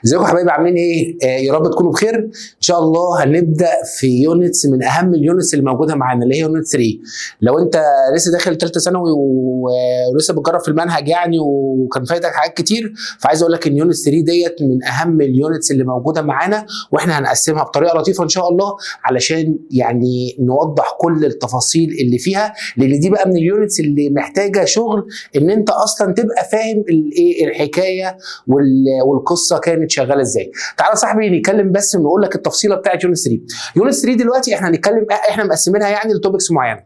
ازيكم يا حبايبي عاملين ايه؟ يا رب تكونوا بخير. ان شاء الله هنبدا في يونتس من اهم اليونتس اللي موجوده معانا اللي هي يونت 3. لو انت لسه داخل ثالثه ثانوي ولسه بتجرب في المنهج يعني وكان فايتك حاجات كتير، فعايز اقول لك ان يونت 3 ديت من اهم اليونتس اللي موجوده معانا، واحنا هنقسمها بطريقه لطيفه ان شاء الله علشان يعني نوضح كل التفاصيل اللي فيها، لان دي بقى من اليونتس اللي محتاجه شغل ان انت اصلا تبقى فاهم الايه الحكايه والقصه كانت شغاله ازاي. تعالى صاحبي نتكلم بس ونقول لك التفصيله بتاعت يونت 3. يونت 3 دلوقتي احنا هنتكلم، احنا مقسمينها يعني لتوبكس معينه.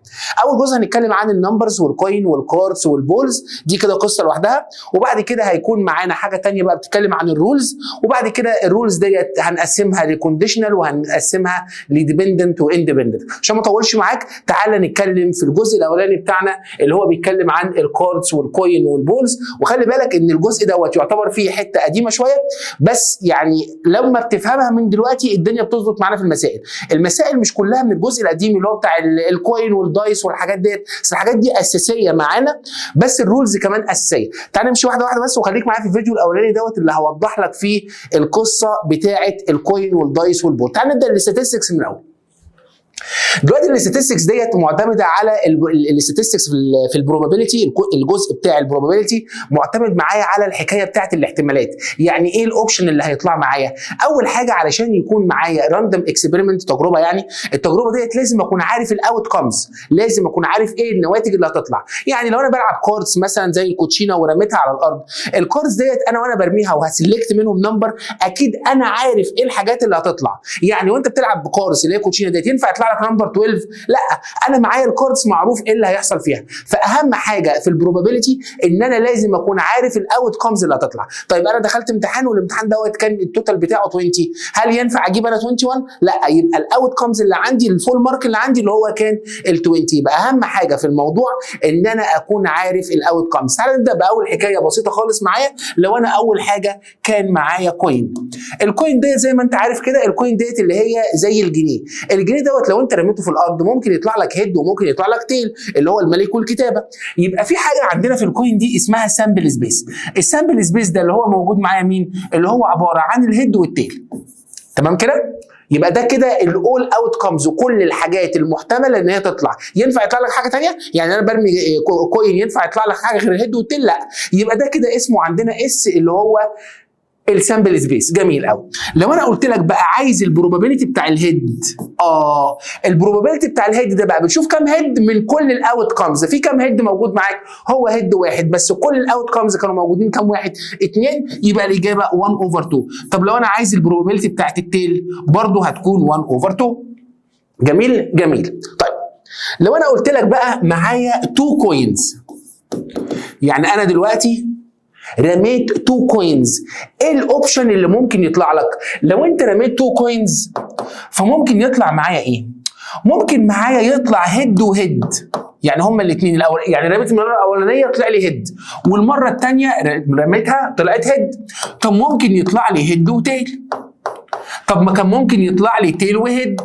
اول جزء هنتكلم عن النمبرز والكوين والكاردز والبولز، دي كده قصه لوحدها، وبعد كده هيكون معانا حاجه ثانيه بقى بتتكلم عن الرولز، وبعد كده الرولز ديت هنقسمها لكونديشنال وهنقسمها لديبندنت واندبندنت. عشان ما اطولش معاك تعالى نتكلم في الجزء الاولاني بتاعنا اللي هو بيتكلم عن الكاردز والكوين والبولز. وخلي بالك ان الجزء دوت يعتبر فيه حته قديمه شويه، بس يعني لما بتفهمها من دلوقتي الدنيا بتظبط معانا في المسائل. المسائل مش كلها من الجزء القديم اللي هو بتاع الكوين والدايس والحاجات ديت، بس الحاجات دي اساسيه معانا، بس الرولز كمان اساسيه. تعال نمشي واحده واحده بس، وخليك معايا في الفيديو الاولاني دوت اللي هوضح لك فيه القصه بتاعه الكوين والدايس والبول. تعال نبدا الاستاتستكس من الاول. دلوقتي الاستاتستكس ديت معتمده على الاستاتستكس في البروبابيلتي. الجزء بتاع البروبابيلتي معتمد معايا على الحكايه بتاعت الاحتمالات. يعني ايه الاوبشن اللي هيطلع معايا؟ اول حاجه علشان يكون معايا راندوم اكسبيرمنت، تجربه، يعني التجربه ديت لازم اكون عارف الاوت كومز، لازم اكون عارف ايه النواتج اللي هتطلع. يعني لو انا بلعب كاردز مثلا زي الكوتشينه ورميتها على الارض، الكاردز ديت انا وانا برميها وهسلكت منهم نمبر، اكيد انا عارف ايه الحاجات اللي هتطلع. يعني وانت بتلعب بكاردز اللي هي الكوتشينه ديت ينفع يطلع لك نمبر 12؟ لا، انا معايا الكاردز معروف ايه اللي هيحصل فيها. فاهم حاجه في البروبابيلتي ان انا لازم اكون عارف الاوت كومز اللي هتطلع. طيب انا دخلت امتحان والامتحان دوت كان التوتال بتاعه 20، هل ينفع اجيب انا 21؟ لا، يبقى الاوت كومز اللي عندي، الفول مارك اللي عندي اللي هو كان ال 20. يبقى اهم حاجه في الموضوع ان انا اكون عارف الاوت كومز. تعال نبدا باول حكايه بسيطه خالص معايا. لو انا اول حاجه كان معايا كوين، الكوين ديت زي ما انت عارف كده، الكوين ديت اللي هي زي الجنيه. الجنيه دوت لو انت رميته في الارض ممكن يطلع لك هيد وممكن يطلع لك تيل اللي هو الملك والكتابه. يبقى في حاجه عندنا في الكوين دي اسمها سامبل سبيس. السامبل سبيس ده اللي هو موجود معايا مين؟ اللي هو عباره عن الهيد والتيل. تمام كده؟ يبقى ده كده الاول اوت كومز وكل الحاجات المحتمله ان هي تطلع. ينفع يطلع لك حاجه ثانيه؟ يعني انا برمي كوين ينفع يطلع لك حاجه غير الهيد والتيل؟ لا. يبقى ده كده اسمه عندنا اس اللي هو السامبل سبيس. جميل قوي. لو انا قلت لك بقى عايز البروبابيلتي بتاع الهيد، البروبابيلتي بتاع الهيد ده بقى بتشوف كام هيد من كل الاوت كومز. في كام هيد موجود معاك؟ هو هيد واحد بس، كل الاوت كومز كانوا موجودين كام واحد؟ 2. يبقى الاجابه 1/2. طب لو انا عايز البروبابيلتي بتاعت التيل برضه هتكون 1/2. جميل جميل. طيب لو انا قلت لك بقى معايا 2 كوينز، يعني انا دلوقتي رميت 2 كوينز، ايه الاوبشن اللي ممكن يطلع لك؟ لو انت رميت 2 كوينز فممكن يطلع معايا ايه؟ ممكن معايا يطلع هيد وهيد، يعني هما الاثنين يعني رميت المره الاولانيه طلع لي هيد، والمره الثانيه رميتها طلعت هيد. طب ممكن يطلع لي هيد وتيل. طب ما كان ممكن يطلع لي تيل وهيد،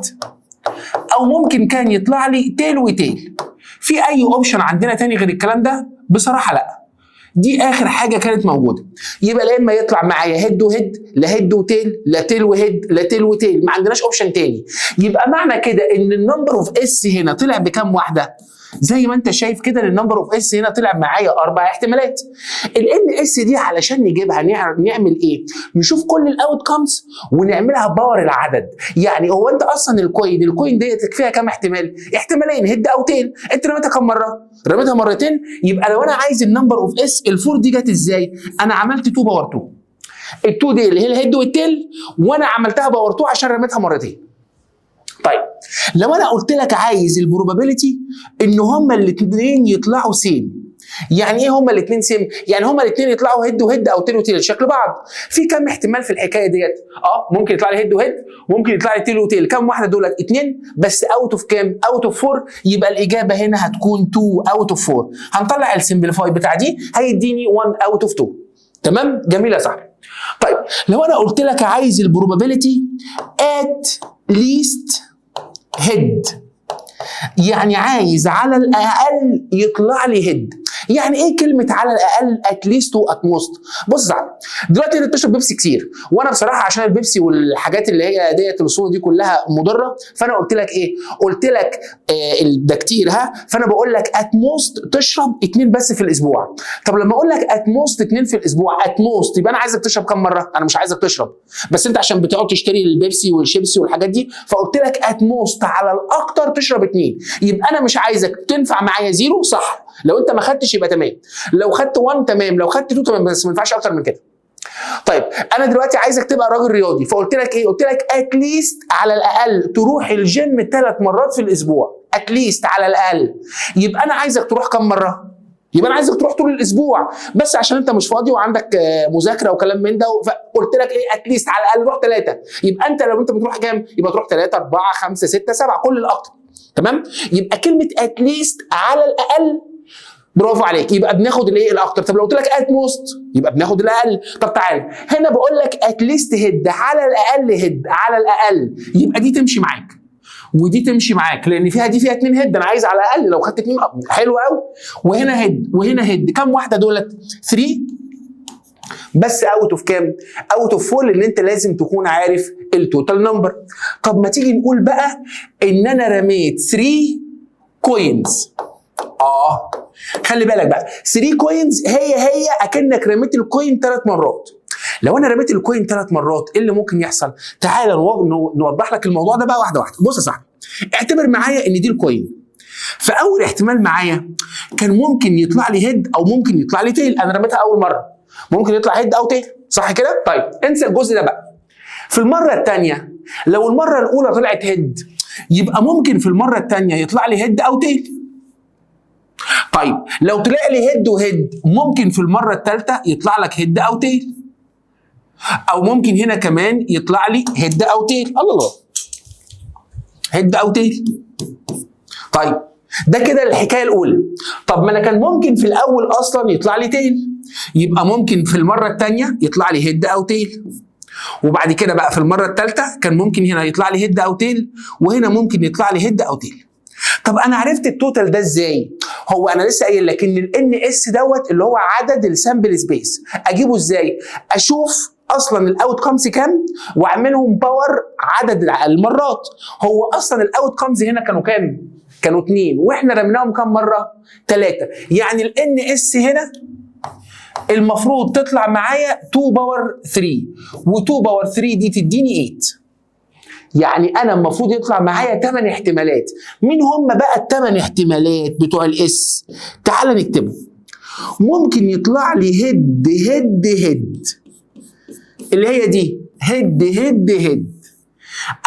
او ممكن كان يطلع لي تيل وتيل. في اي اوبشن عندنا تاني غير الكلام ده؟ بصراحه لا، دي اخر حاجه كانت موجوده. يبقى لا اما يطلع معايا هيد وهيد، لا هيد وتيل، لا تيل وهيد، لا تيل وتيل، ما عندناش اوبشن تاني. يبقى معنى كده ان النمبر اوف اس هنا طلع بكام واحده؟ زي ما انت شايف كده النمبر اوف اس هنا طلع معايا 4 احتمالات. الان اس دي علشان نجيبها نعمل ايه؟ نشوف كل الاوت كومز ونعملها باور العدد. يعني هو انت اصلا الكوين ديت فيها كام احتمال؟ احتمالين، هيد او تيل. انت رميتها كام مره؟ رميتها مرتين. يبقى لو انا عايز النمبر اوف اس، الفور دي جت ازاي؟ انا عملت 2 باور 2. ال2 دي اللي هي الهيد والتيل، وانا عملتها باور 2 عشان رميتها مرتين. طيب لو انا قلت لك عايز البروبابيلتي ان هما الاثنين يطلعوا سيم، يعني ايه هما الاثنين سيم؟ يعني هما الاثنين يطلعوا هيد وهيد او تيل وتيل شكل بعض. في كام احتمال في الحكايه ديت؟ ممكن يطلع لي هيد وهيد، وممكن يطلع لي تيل وتيل. كام واحده دولت؟ 2 بس اوت اوف كام؟ اوت اوف 4. يبقى الاجابه هنا هتكون 2 اوت اوف 4. هنطلع السمبليفاي بتاع دي هيديني 1 اوت اوف 2. تمام؟ جميل يا صاحبي. طيب لو انا قلت لك عايز البروبابيلتي ات ليست هيد، يعني عايز على الاقل يطلع لي هيد. يعني ايه كلمه على الاقل اتليست واتموست؟ بص يا دلوقتي انت بتشرب بيبسي كتير، وانا بصراحه عشان البيبسي والحاجات اللي هي ديت الصودا دي كلها مضره، فانا قلت لك ايه؟ قلت لك ده كتير فانا بقول لك اتموست تشرب 2 بس في الاسبوع. طب لما اقول لك اتموست 2 في الاسبوع اتموست، يبقى انا عايزك تشرب كم مره؟ انا مش عايزك تشرب، بس انت عشان بتقعد تشتري البيبسي والشيبسي والحاجات دي فقلت لك اتموست على الاكتر تشرب 2. يبقى انا مش عايزك تنفع معايا 0 صح، لو انت ما خدتش يبقى تمام، لو خدت 1 تمام، لو خدت 2 تمام، بس ما ينفعش اكتر من كده. طيب انا دلوقتي عايزك تبقى راجل رياضي، فقلت لك ايه؟ قلت لك اتليست على الاقل تروح الجيم 3 مرات في الاسبوع، اتليست على الاقل. يبقى انا عايزك تروح كم مره؟ يبقى انا عايزك تروح طول الاسبوع، بس عشان انت مش فاضي وعندك مذاكره وكلام من ده، فقلت لك ايه؟ اتليست على الاقل روح 3. يبقى انت لو انت بتروح كام؟ يبقى تروح 3 4 5 6 7 كل الاكتر. تمام؟ يبقى كلمه اتليست على الاقل، برافو عليك، يبقى بناخد الايه؟ الاكتر. طب لو قلت لك ات موست يبقى بناخد الاقل. طب تعالى هنا بقول لك اتليست هيد، على الاقل هيد، على الاقل، يبقى دي تمشي معاك ودي تمشي معاك، لان فيها 2 هيد، انا عايز على الاقل، لو خدت 2 حلو قوي. وهنا هيد وهنا هيد، كم واحده دولت؟ 3 بس اوت اوف كام؟ اوت اوف 4، لان انت لازم تكون عارف التوتال نمبر. طب ما تيجي نقول بقى ان انا رميت 3 كوينز. خلي بالك بقى، 3 كوينز هي اكنك رميت الكوين 3 مرات. لو انا رميت الكوين 3 مرات ايه اللي ممكن يحصل؟ تعال نوضح لك الموضوع ده بقى واحده واحده. بص يا صاحبي، اعتبر معايا ان دي الكوين، فاول احتمال معايا كان ممكن يطلع لي هيد او ممكن يطلع لي تيل. انا رميتها اول مره، ممكن يطلع هيد او تيل، صح كده؟ طيب انسى الجزء ده بقى. في المره الثانيه لو المره الاولى طلعت هيد، يبقى ممكن في المره الثانيه يطلع لي هيد او تيل. طيب لو طلع لي هيد وهيد، ممكن في المره الثالثه يطلع لك هيد او تيل، او ممكن هنا كمان يطلع لي هيد او تيل. الله، هيد او تيل. طيب ده كده الحكايه الاولى. طب ما انا كان ممكن في الاول اصلا يطلع لي تيل، يبقى ممكن في المره الثانيه يطلع لي هيد او تيل، وبعد كده بقى في المره الثالثه كان ممكن هنا يطلع لي هيد او تيل، وهنا ممكن يطلع لي هيد او تيل. طب انا عرفت التوتال ده ازاي؟ هو انا لسه قايل لك ان الان اس دوت اللي هو عدد السامبل سبيس. اجيبه ازاي؟ اشوف اصلا الاوت كامز كام واعملهم باور عدد المرات. هو اصلا الاوت كامز هنا كانوا كام؟ كانوا 2، واحنا رميناهم كام مره؟ 3. يعني الان اس هنا المفروض تطلع معايا 2 باور 3، و2 باور 3 دي تديني 8. يعني انا المفروض يطلع معايا 8 احتمالات. مين هم بقى ال8 احتمالات بتوع الاس؟ تعال نكتبهم. ممكن يطلع لي هيد هيد هيد، اللي هي دي هيد هيد هيد،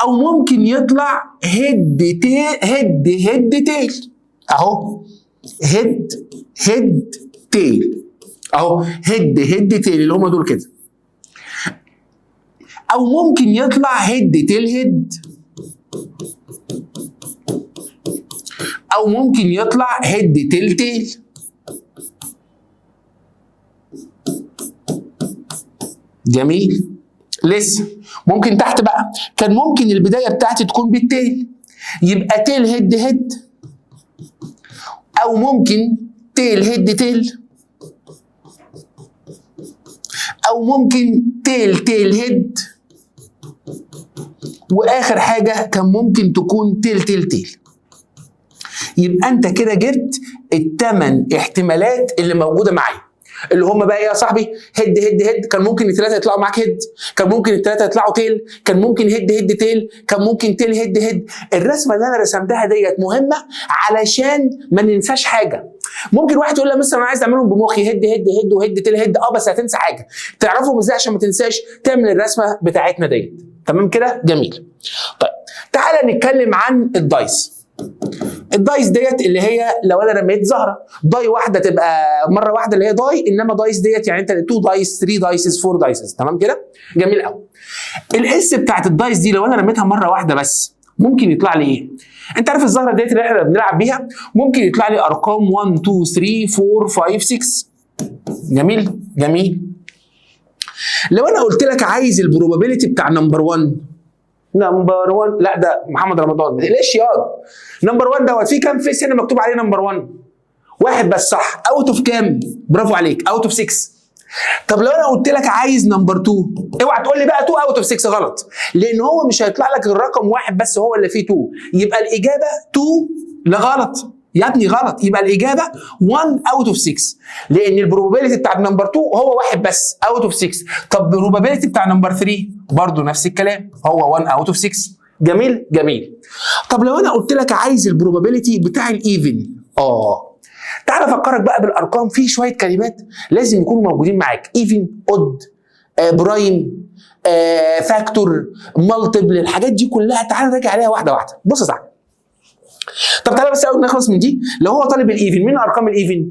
او ممكن يطلع هيد تيل هيد هيد تيل، اهو هيد هيد تيل، اهو هيد هيد تيل اللي هم دول كده. او ممكن يطلع هيد تيل هيد، او ممكن يطلع هيد تيل تيل. جميل. لسه ممكن تحت بقى كان ممكن البدايه بتاعتي تكون بالتيل، يبقى تيل هيد هيد، او ممكن تيل هيد تيل، او ممكن تيل تيل هيد، واخر حاجه كان ممكن تكون تيل تيل تيل. يبقى انت كده جبت ال8 احتمالات اللي موجوده معايا، اللي هم بقى ايه يا صاحبي؟ هيد هيد هيد، كان ممكن ال3 يطلعوا معاك هيد، كان ممكن ال3 يطلعوا تيل، كان ممكن هيد هيد تيل، كان ممكن تيل هيد هيد. الرسمه اللي انا رسمتها ديت مهمه علشان ما ننساش حاجه. ممكن واحد يقول لي مثلا انا عايز اعملهم بمخي هيد هيد هيد وهيد تيل هيد، بس هتنسى حاجه. تعرفهم ازاي عشان ما تنساش؟ تعمل الرسمه بتاعتنا ديت. تمام كده؟ جميل. طيب تعالى نتكلم عن الدايس. الدايس ديت اللي هي لو انا رميت زهره، داي واحده تبقى مره واحده اللي هي داي، انما دايس ديت يعني انت 2 دايس 3 دايسز 4 دايسز. تمام كده؟ جميل قوي. الاس بتاعت الدايس دي لو انا رميتها مره واحده بس ممكن يطلع لي ايه؟ انت عارف الزهره ديت اللي احنا بنلعب بيها ممكن يطلع لي ارقام 1 2 3 4 5 6. جميل؟ جميل. لو انا قلت لك عايز البروبابيلتي بتاع نمبر 1، نمبر 1، لا ده محمد رمضان، ما تقلقش ياض. نمبر 1 دوت في كام فيس هنا مكتوب عليه نمبر 1؟ واحد بس صح. اوت اوف كام؟ برافو عليك، اوت اوف 6. طب لو انا قلت لك عايز نمبر 2، اوعى تقول لي بقى 2 اوت اوف 6، غلط، لان هو مش هيطلع لك غير رقم واحد بس هو اللي فيه 2، يبقى الاجابه 2. لا غلط يا ابني، غلط، يبقى الاجابه 1 اوت اوف 6، لان البروبابيلتي بتاع نمبر 2 هو واحد بس اوت اوف 6. طب البروبابيلتي بتاع نمبر 3 برضه نفس الكلام، هو 1 اوت اوف 6. جميل جميل. طب لو انا قلت لك عايز البروبابيلتي بتاع الايفن، تعال افكرك بقى بالارقام في شويه كلمات لازم يكونوا موجودين معاك. ايفن، اود، برايم، فاكتور، مالتيبل، الحاجات دي كلها تعال نراجع عليها واحده واحده. بص يا صاحبي، طب تعالى بس اول نخلص من دي. لو هو طالب الايفن، مين ارقام الايفن؟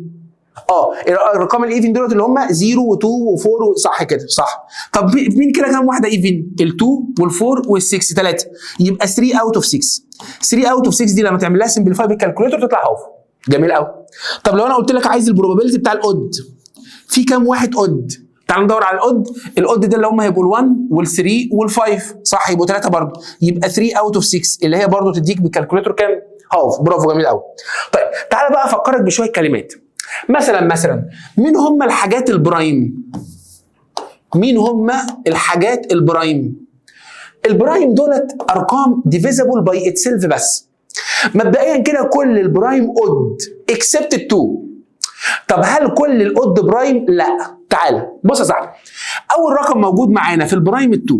ارقام الايفن دول اللي هم 0 و2 و4، صح كده صح. طب مين كده كام واحده ايفن؟ ال2 وال4 وال6، 3، يبقى 3 اوت اوف 6. 3 اوت اوف 6 دي لما تعمل لها سمبليفاي بالكالكوليتر تطلع هاف. جميل قوي. طب لو انا قلت لك عايز البروبابيلتي بتاع الاود، في كام واحد اود؟ تعال ندور على الاود. الاود ده اللي هم هيبقوا ال1 وال3 وال5، صح، يبقوا 3 برضه، يبقى 3 اوت اوف 6 اللي هي برضه تديك بالكالكوليتر كام؟ هاف. برافو، جميل قوي. طيب تعالى بقى افكرك بشويه كلمات. مثلا مين هم الحاجات البرايم؟ مين هم الحاجات البرايم؟ البرايم دولت ارقام ديفيزبل باي اتسيلف بس. مبدئيا كده كل البرايم اود اكسبت ال2. طب هل كل الاود برايم؟ لا. تعالى بص يا صاحبي، اول رقم موجود معانا في البرايم ال2.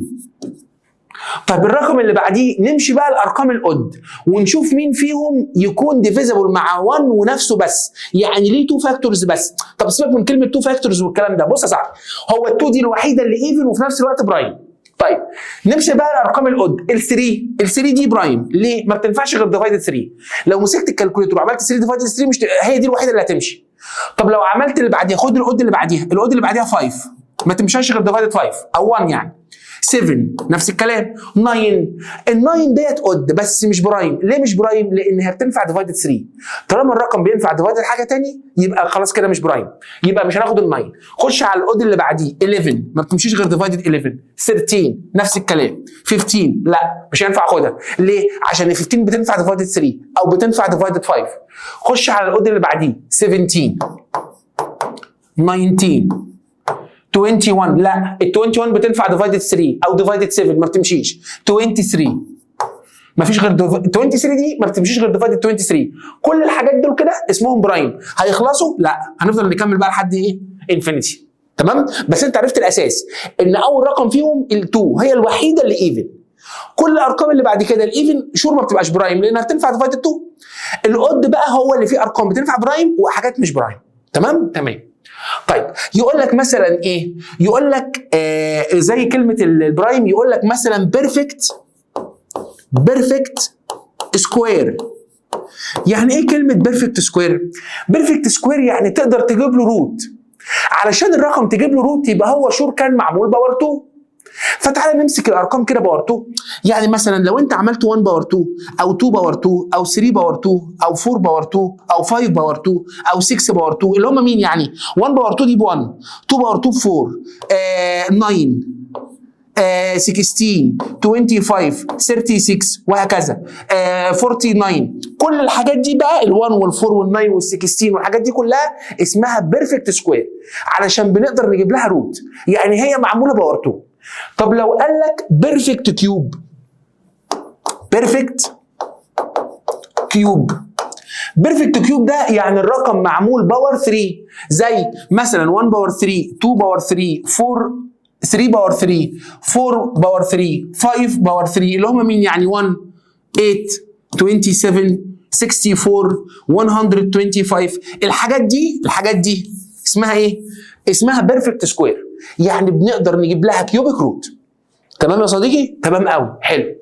طب الرقم اللي بعديه نمشي بقى الارقام الاود ونشوف مين فيهم يكون ديفيزبل مع 1 ونفسه بس، يعني ليه 2 فاكتورز بس. طب سيبك من كلمه 2 فاكتورز والكلام ده. بص يا صاحبي، هو ال2 دي الوحيده اللي ايفن وفي نفس الوقت برايم. طيب نمشي بقى الارقام الاود. ال3 دي برايم ليه؟ ما بتنفعش غير ديفايدد 3. لو مسكت الكالكوليتر وعملت 3 ديفايدد 3 مش هي دي الوحيده اللي هتمشي. طب لو عملت اللي بعديها، خد الاود اللي بعديها، الاود اللي بعديها 5 ما تمشيش غير ديفايدد 5 او 1 يعني. 7 نفس الكلام. 9، ال9 ديت اود بس مش برايم. ليه مش برايم؟ لانها بتنفع ديفايدد 3. طالما الرقم بينفع ديفايدد حاجه ثانيه يبقى خلاص كده مش برايم، يبقى مش هناخد ال9. خش على الاود اللي بعديه. 11 ما بتمشيش غير ديفايدد 11. 13 نفس الكلام. 15 لا مش هينفع اخدها. ليه؟ عشان ال 15 بتنفع ديفايدد 3 او بتنفع ديفايدد 5. خش على الاود اللي بعديه. 17 19 21 لا، ال 21 بتنفع ديفايدد 3 او ديفايدد 7 ما بتمشيش. 23 ما فيش غير 23 دي ما بتمشيش غير ديفايدد 23. كل الحاجات دول كده اسمهم برايم. هيخلصوا؟ لا، هنفضل نكمل بقى لحد ايه؟ انفينيتي. تمام؟ بس انت عرفت الاساس ان اول رقم فيهم ال2 هي الوحيده اللي ايفن. كل الارقام اللي بعد كده الايفن شور ما بتبقاش برايم لانها بتنفع ديفايدد 2. الاود بقى هو اللي فيه ارقام بتنفع برايم وحاجات مش برايم. تمام؟ تمام. طيب يقول لك مثلا ايه؟ يقول لك زي كلمه البرايم، يقول لك مثلا بيرفكت سكوير. يعني ايه كلمه بيرفكت سكوير؟ بيرفكت سكوير يعني تقدر تجيب له روت. علشان الرقم تجيب له روت يبقى هو شور كان معمول باور 2. فتعالى نمسك الارقام كده باور 2. يعني مثلا لو انت عملت 1 باور 2 او 2 باور 2 او 3 باور 2 او 4 باور 2 او 5 باور 2 او 6 باور 2 اللي هم مين يعني؟ 1 باور 2 دي ب 1، 2 باور 2 4، 9، 16، 25، 36 وهكذا، 49. كل الحاجات دي بقى ال1 وال4 وال9 وال16 والحاجات دي كلها اسمها بيرفكت سكوير علشان بنقدر نجيب لها روت، يعني هي معموله باور 2. طب لو قال لك بيرفكت كيوب، بيرفكت كيوب ده يعني الرقم معمول باور 3، زي مثلا 1 باور 3، 2 باور 3، 3 باور 3، 4 باور 3، 5 باور 3 اللي هم مين يعني؟ 1، 8، 27، 64، 125. الحاجات دي اسمها ايه؟ اسمها بيرفكت سكوير، يعني بنقدر نجيب لها كيوبيك روت. تمام يا صديقي؟ تمام قوي، حلو.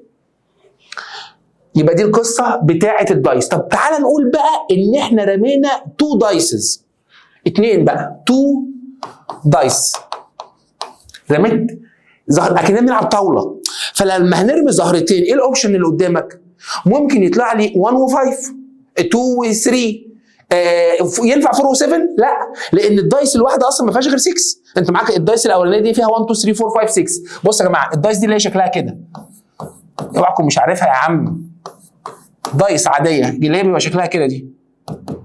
يبقى دي القصه بتاعه الدايس. طب تعالى نقول بقى ان احنا رمينا 2 دايسز، 2 بقى، 2 دايس. رميت زهر اكننا بنلعب طاوله، فلما هنرمي زهرتين ايه الاوبشن اللي قدامك؟ ممكن يطلع لي 1 و5، 2 و3، ينفع 4 و7؟ لا، لان الدايس الواحده اصلا ما فيهاش غير 6. انت معاك الدايس الاولانيه دي فيها 1 2 3 4 5 6. بص يا جماعه، الدايس دي اللي هي شكلها كده، اوعكم مش عارفها يا عم، دايس عاديه اللي هي بيبقى شكلها كده، دي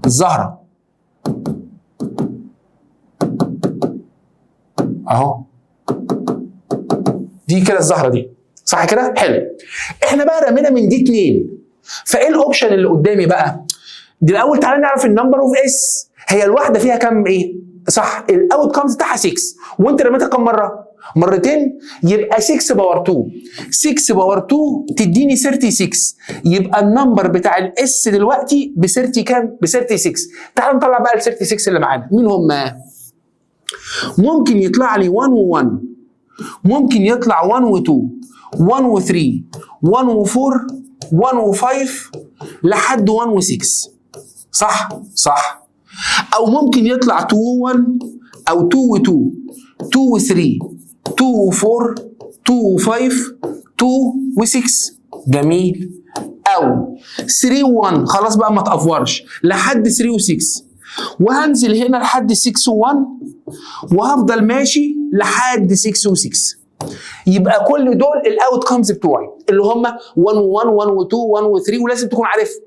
الزهره اهو، دي كده الزهره دي، صح كده؟ حلو. احنا بقى رمينا من دي 2، فايه الاوبشن اللي قدامي بقى؟ دي الاول تعالى نعرف النمبر اوف اس، هي الواحده فيها كام ايه؟ صح، الاوت كامز بتاعها 6، وانت رميتها كام مره؟ مرتين، يبقى 6 باور 2، 6 باور 2 تديني 36، يبقى النمبر بتاع الاس دلوقتي ب 30 كام؟ ب 36. تعالوا نطلع بقى ال 36 اللي معانا، مين هم؟ ممكن يطلع لي 1 و1، ممكن يطلع 1 و2، 1 و3، 1 و4، 1 و5 لحد 1 و6، صح؟ صح. او ممكن يطلع 2 و1 او 2 و2، 2 و3، 2 و4، 2 و5، 2 و6، جميل. او 3 و1، خلاص بقى ما تأفورش لحد 3 و6، وهنزل هنا لحد 6 و1 وهفضل ماشي لحد 6 و6. يبقى كل دول الاوت كامز بتوعي اللي هم 1 و1، 1 و2، 1 و3، ولازم تكون عارفهم.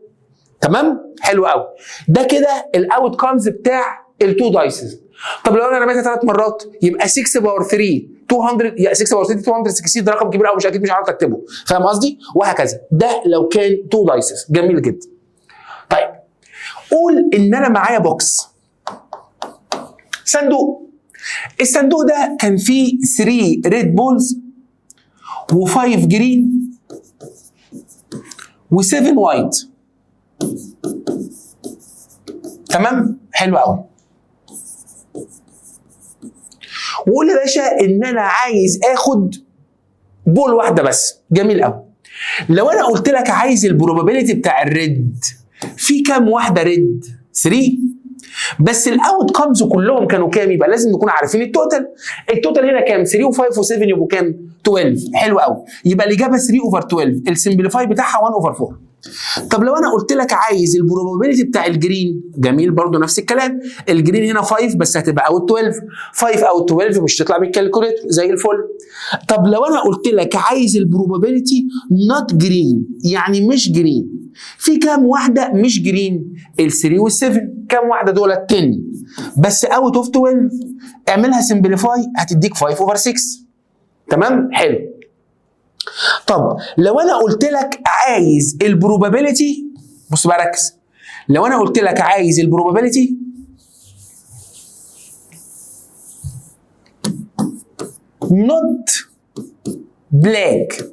تمام؟ حلو قوي. ده كده الاوت كامز بتاع التو دايسز. طب لو انا رميتها 3 مرات يبقى 6 باور 3 200، يا 6 باور 3 260، ده رقم كبير قوي، مش اكيد مش عارف اكتبه، فاهم قصدي؟ وهكذا. ده لو كان تو دايسز، جميل جدا. طيب قول ان انا معايا بوكس، صندوق. الصندوق ده كان فيه 3 ريد بولز و5 جرين و7 وايت. تمام؟ حلو قوي. وقول يا باشا ان انا عايز اخد بول واحده بس، جميل قوي. لو انا قلت لك عايز البروبابيلتي بتاع الريد، في كام واحده ريد؟ 3، بس الاوت كامز كلهم كانوا كام؟ يبقى لازم نكون عارفين التوتال. التوتال هنا كام؟ 3 و5 و7 يبقوا كام؟ 12. حلو قوي. يبقى الاجابه 3 اوفر 12، السمبليفاي بتاعها 1 اوفر 4. طب لو انا قلت لك عايز البروبابيلتي بتاع الجرين، جميل برضو نفس الكلام. الجرين هنا 5 بس هتبقى اوت 12، 5 اوت 12 مش تطلع بالكالكوليتر زي الفل. طب لو انا قلت لك عايز البروبابيلتي نوت جرين، يعني مش جرين، في كام واحده مش جرين؟ ال3 وال7. كام واحده دول؟ 10 بس اوت اوف 12. اعملها سمبليفاي هتديك 5 اوفر 6. تمام؟ حلو. طب لو انا قلت لك عايز البروبابيلتي، بص بقى ركز، لو انا قلت لك عايز البروبابيلتي نوت بلاك.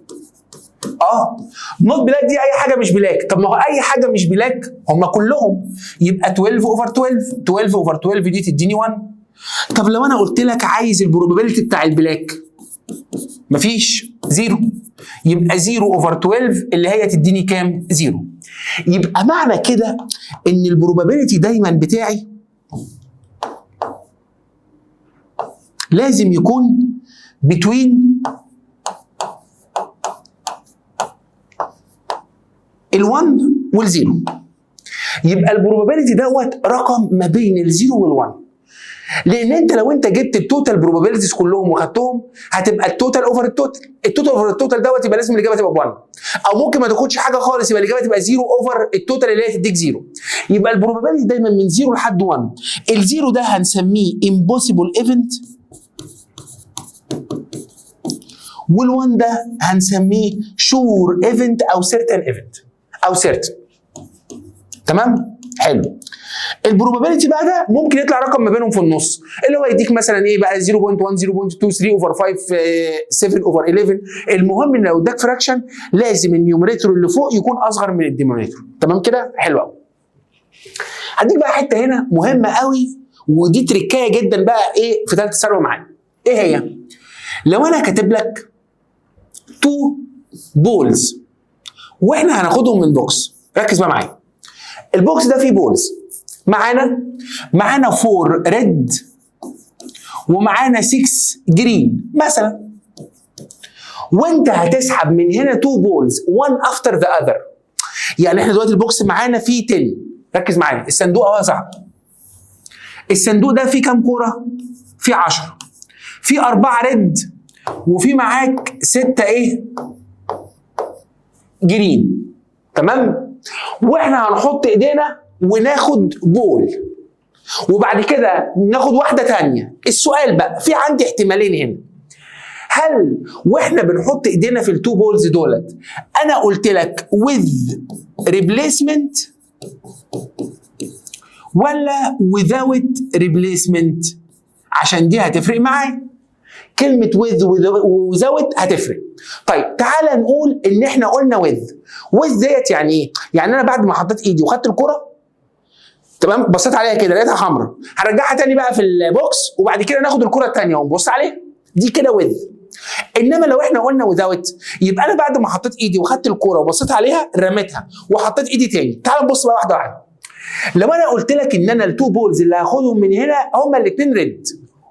نوت بلاك دي اي حاجه مش بلاك. طب ما هو اي حاجه مش بلاك هم كلهم، يبقى 12 اوفر 12، 12 اوفر 12 دي تديني 1. طب لو انا قلت لك عايز البروبابيلتي بتاع البلاك، مفيش، 0، يبقى 0 اوفر 12 اللي هي تديني كام؟ 0. يبقى معنى كده ان البروبابيلتي دايما بتاعي لازم يكون between ال1 وال0. يبقى البروبابيلتي دوت رقم ما بين ال0 وال1، لان انت لو انت جبت التوتال بروبابيلتيز كلهم وخدتهم هتبقى التوتال اوفر التوتال، التوتال اوفر التوتال دوت يبقى لازم الاجابه تبقى ب1، او ممكن ما تاخدش حاجه خالص يبقى الاجابه تبقى 0 اوفر التوتال اللي هي تديك 0. يبقى البروبابيلتي دايما من 0 لحد 1. ال0 ده هنسميه impossible event، وال1 ده هنسميه sure event او certain event او certain. تمام؟ حلو. البروبابيلتي بقى ده ممكن يطلع رقم ما بينهم في النص، اللي هو يديك مثلا ايه بقى 0.1، 0.2، 3 اوفر 5، 7 اوفر 11. المهم ان لو اداك فراكشن لازم النيوميريتور اللي فوق يكون اصغر من الدينومينيتور. تمام كده؟ حلو قوي. هديك بقى حته هنا مهمه قوي، ودي تريكايه جدا بقى ايه في ثالثه ثانوي معانا. ايه هي؟ لو انا كاتب لك 2 بولز واحنا هناخدهم من بوكس، ركز بقى معايا. البوكس ده فيه بولز، معانا 4 ريد ومعانا 6 جرين مثلا، وانت هتسحب من هنا 2 بولز one after the other. يعني احنا دلوقتي البوكس معانا فيه 10، ركز معايا، الصندوق اهو يا صاحبي. الصندوق ده فيه كام كوره؟ فيه 10، فيه 4 ريد وفي معاك 6 ايه؟ جرين. تمام؟ واحنا هنحط ايدينا وناخد بول. وبعد كده ناخد واحده ثانيه. السؤال بقى، في عندي احتمالين هنا. هل واحنا بنحط ايدينا في التو بولز دولت انا قلت لك with replacement ولا without replacement؟ عشان دي هتفرق معايا. كلمة with without هتفرق. طيب تعالى نقول ان احنا قلنا with ديت يعني ايه؟ يعني انا بعد ما حطيت ايدي وخدت الكرة تمام، بصيت عليها كده لقيتها حمراء، هرجعها تاني بقى في البوكس وبعد كده ناخد الكرة التانية ونبص عليها، دي كده with. انما لو احنا قلنا without يبقى انا بعد ما حطيت ايدي وخدت الكرة وبصيت عليها رميتها وحطيت ايدي تاني. تعال نبص بقى واحدة واحدة. لو انا قلت لك ان انا التو بولز اللي هاخدهم من هنا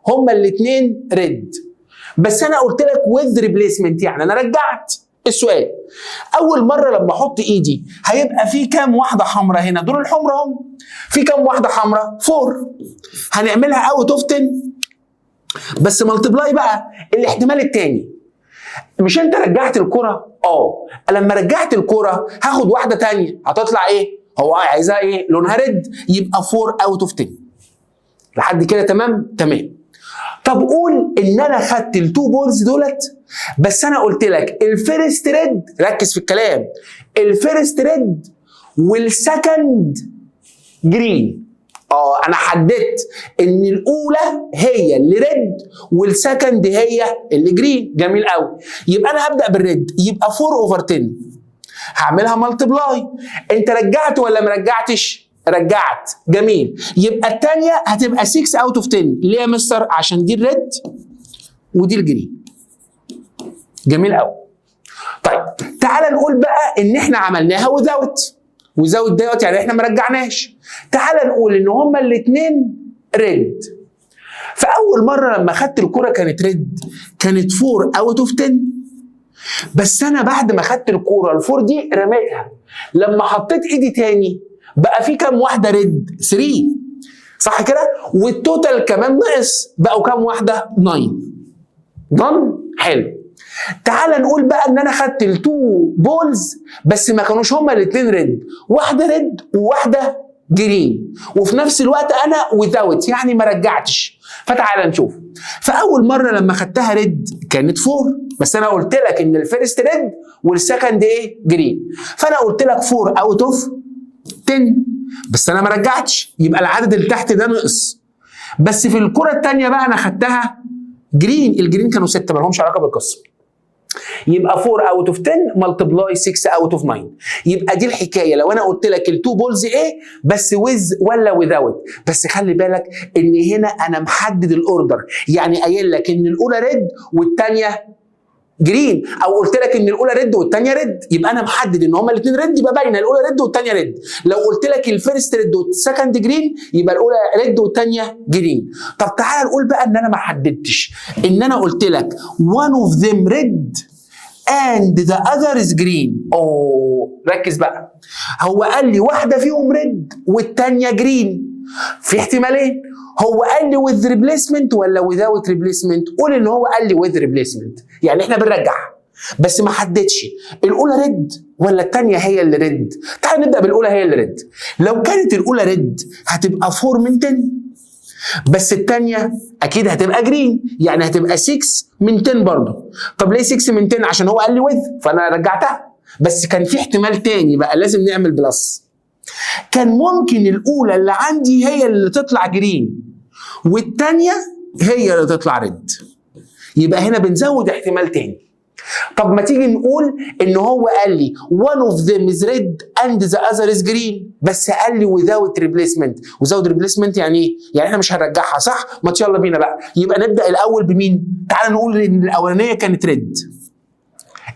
هما الاثنين ريد، بس انا قلت لك with replacement يعني انا رجعت. السؤال، اول مره لما احط ايدي هيبقى في كام واحده حمراء هنا؟ دول الحمراء هم. في كام واحده حمراء؟ 4. هنعملها اوت اوف 10 بس ملتبلاي بقى الاحتمال الثاني. مش انت رجعت الكره؟ لما رجعت الكره هاخد واحده ثانيه هتطلع ايه؟ هو عايزها ايه؟ لونها ريد، يبقى 4 اوت اوف 10. لحد كده تمام؟ تمام. طب قول ان انا خدت التو بولز دولت بس انا قلت لك الفيرست ريد، ركز في الكلام، الفيرست ريد والسكند جرين. انا حددت ان الاولى هي اللي ريد والسكند هي اللي جرين. جميل قوي. يبقى انا هبدا بالريد، يبقى 4 اوفر 10 هعملها ملتبلاي. انت رجعت ولا ما رجعتش؟ رجعت. جميل. يبقى الثانيه هتبقى 6 اوت اوف 10. ليه يا مستر؟ عشان دي الريد ودي الجرين. جميل قوي. طيب تعال نقول بقى ان احنا عملناها وزاوت ديت يعني احنا ما رجعناش. تعال نقول ان هما الاثنين ريد. فاول مره لما خدت الكره كانت ريد، كانت 4 اوت اوف 10 بس انا بعد ما خدت الكوره ال4 دي رميتها. لما حطيت ايدي تاني بقى في كام واحده ريد؟ 3 صح كده؟ والتوتال كمان نقص، بقوا كام واحده؟ 9. ضن حلو. تعال نقول بقى ان انا خدت التو بولز بس ما كانوش هما الاثنين ريد، واحده ريد وواحده جرين، وفي نفس الوقت انا without يعني ما رجعتش. فتعال نشوف. فاول مره لما خدتها ريد كانت 4 بس انا قلت لك ان الفيرست ريد والسكند ايه؟ جرين. فانا قلت لك 4 اوت اوف 10 بس انا ما رجعتش، يبقى العدد اللي تحت ده نقص. بس في الكره الثانيه بقى انا خدتها جرين، الجرين كانوا 6 ما لهمش علاقه بالقسم. يبقى 4 اوت اوف 10 ملتبلاي 6 اوت اوف 9. يبقى دي الحكايه. لو انا قلت لك التو بولز ايه بس ويز ولا ويزاوت، بس خلي بالك ان هنا انا محدد الاوردر، يعني قايل لك ان الاولى ريد والثانيه جرين، او قلت لك ان الاولى ريد والثانيه ريد، يبقى انا محدد ان هما الاثنين ريد، يبقى باينه الاولى ريد والثانيه ريد. لو قلت لك الفيرست ريد والسكند جرين يبقى الاولى ريد والثانيه جرين. طب تعال نقول بقى ان انا ما حددتش، ان انا قلت لك one of them red and the other is green. ركز بقى، هو قال لي واحده فيهم ريد والثانيه جرين، في احتمالين. هو قال لي with replacement ولا without replacement؟ قول ان هو قال لي with replacement، يعني احنا بنرجعها بس ما حددش الاولى ريد ولا الثانيه هي اللي ريد. تعال نبدا بالاولى هي اللي ريد. لو كانت الاولى ريد هتبقى 4 من 10 بس الثانيه اكيد هتبقى جرين، يعني هتبقى 6 من 10 برضه. طب ليه 6 من 10؟ عشان هو قال لي with فانا رجعتها. بس كان في احتمال تاني بقى لازم نعمل بلس. كان ممكن الاولى اللي عندي هي اللي تطلع جرين والثانيه هي اللي تطلع ريد، يبقى هنا بنزود احتمال تاني. طب ما تيجي نقول ان هو قال لي one of them is red and the other is green بس قال لي without replacement يعني ايه؟ يعني احنا مش هنرجعها صح؟ ما يلا بينا بقى. يبقى نبدا الاول بمين؟ تعال نقول ان الاولانيه كانت ريد،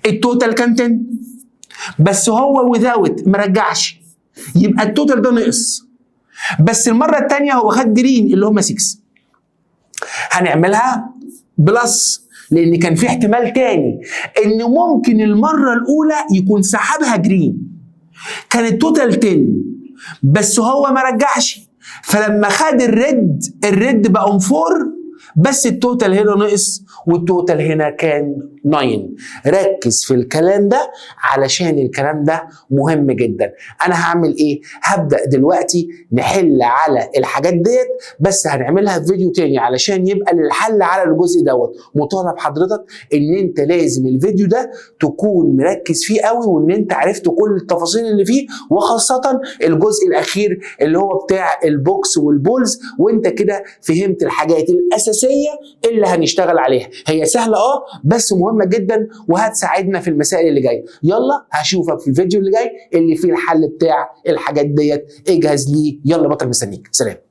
التوتال كان 10 بس هو without ما رجعش، يبقى التوتال ده نقص. بس المره الثانيه هو خد جرين اللي هم 6، هنعملها بلس لان كان في احتمال تاني ان ممكن المره الاولى يكون سحبها جرين، كان التوتال 10 بس هو ما رجعش، فلما خد الريد بقوا 4 بس التوتال هنا نقص والتوتال هنا كان 9. ركز في الكلام ده علشان الكلام ده مهم جدا. انا هعمل ايه؟ هبدأ دلوقتي نحل على الحاجات ديت، بس هنعملها في فيديو تاني علشان يبقى للحل على الجزء دوت. مطالب حضرتك ان انت لازم الفيديو ده تكون مركز فيه قوي، وان انت عرفت كل التفاصيل اللي فيه، وخاصة الجزء الاخير اللي هو بتاع البوكس والبولز، وانت كده فهمت الحاجات الاساسية اللي هنشتغل عليها. هي سهلة بس مهمة جدا وهتساعدنا في المسائل اللي جاية. يلا هشوفك في الفيديو اللي جاي اللي فيه الحل بتاع الحاجات ديت. اجهز ليه، يلا بطل مستنيك. سلام.